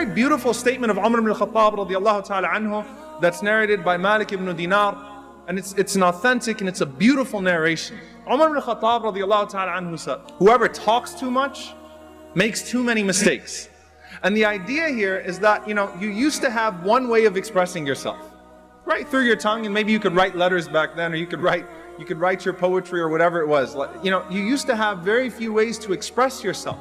very beautiful statement of Umar ibn al-Khattab radiallahu ta'ala anhu that's narrated by Malik ibn Dinar, and it's an authentic and it's a beautiful narration. Umar ibn al-Khattab radiallahu ta'ala anhu said, whoever talks too much makes too many mistakes. And the idea here is that, you used to have one way of expressing yourself, right? Through your tongue, and maybe you could write letters back then, or you could write your poetry or whatever it was. You used to have very few ways to express yourself.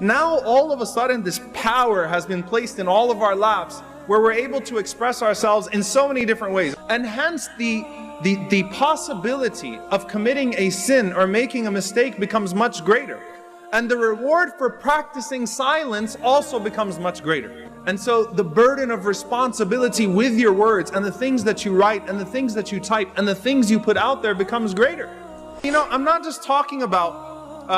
Now, all of a sudden, this power has been placed in all of our laps where we're able to express ourselves in so many different ways. And hence, the possibility of committing a sin or making a mistake becomes much greater. And the reward for practicing silence also becomes much greater. And so the burden of responsibility with your words and the things that you write and the things that you type and the things you put out there becomes greater. I'm not just talking about,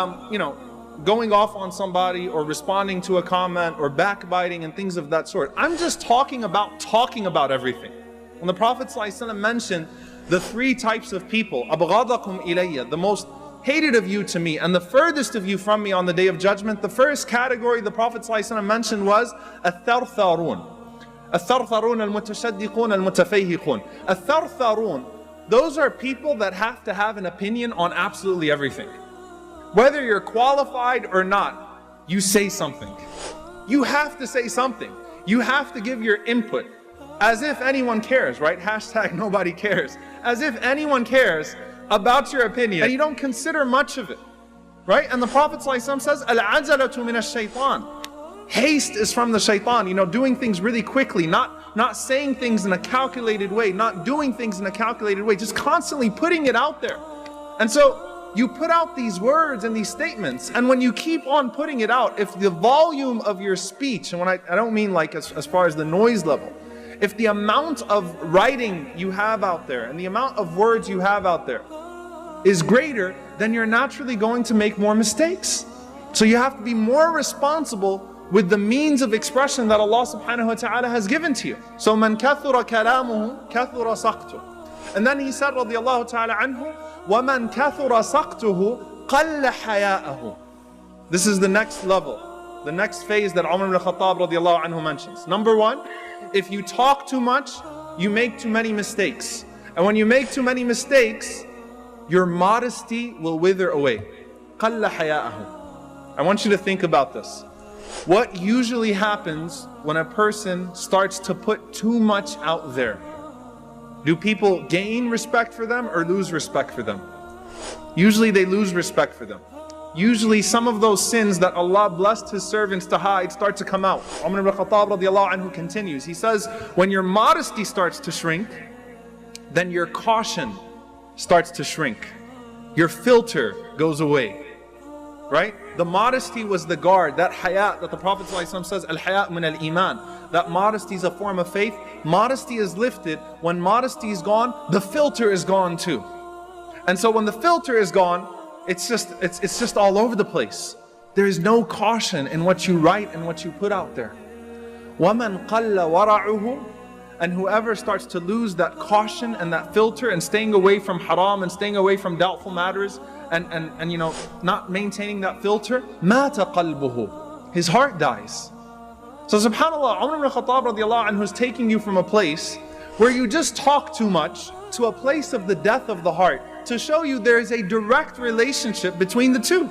going off on somebody or responding to a comment or backbiting and things of that sort. I'm just talking about everything. When the Prophet ﷺ mentioned the three types of people, أَبْغَضَكُمْ إِلَيَّ, the most hated of you to me and the furthest of you from me on the day of judgment, the first category the Prophet ﷺ mentioned was الثَّرْثَارُونَ. الثَّرْثَارُونَ الْمُتَشَدِّقُونَ الْمُتَفَيْهِقُونَ. الثَّرْثَارُونَ, those are people that have to have an opinion on absolutely everything. Whether you're qualified or not, you say something. You have to say something. You have to give your input. As if anyone cares, right? Hashtag nobody cares. As if anyone cares about your opinion. And you don't consider much of it, right? And the Prophet ﷺ says, Al-ajalatu min ash-shaytan. Haste is from the shaitan, doing things really quickly, not saying things in a calculated way, not doing things in a calculated way, just constantly putting it out there. And so, you put out these words and these statements, and when you keep on putting it out, if the volume of your speech, and when I don't mean like as far as the noise level, if the amount of writing you have out there and the amount of words you have out there is greater, then you're naturally going to make more mistakes. So you have to be more responsible with the means of expression that Allah subhanahu wa ta'ala has given to you. So man kathura kalamuhu kathura saqtuh. And then he said radiyallahu ta'ala anhu, وَمَنْ كَثُرَ سَقْتُهُ قَلَّ حَيَاءَهُ. This is the next level, the next phase that Umar ibn al-Khattab radiyallahu anhu mentions. Number one, if you talk too much, you make too many mistakes. And when you make too many mistakes, your modesty will wither away. قَلَّ حَيَاءَهُ. I want you to think about this. What usually happens when a person starts to put too much out there? Do people gain respect for them or lose respect for them? Usually they lose respect for them. Usually some of those sins that Allah blessed His servants to hide start to come out. Umar ibn al-Khattab radiallahu anhu continues. He says, when your modesty starts to shrink, then your caution starts to shrink. Your filter goes away. Right? The modesty was the guard, that hayat that the Prophet ﷺ says, al-hayat min al-iman. That modesty is a form of faith. Modesty is lifted. When modesty is gone, the filter is gone too. And so when the filter is gone, it's just all over the place. There is no caution in what you write and what you put out there. وَمَنْ قَلَّ وَرَعُهُ. And whoever starts to lose that caution and that filter and staying away from haram and staying away from doubtful matters and not maintaining that filter, مَاتَ قَلْبُهُ. His heart dies. So subhanAllah, Umar ibn al-Khattab radiallahu anhu is taking you from a place where you just talk too much to a place of the death of the heart, to show you there is a direct relationship between the two.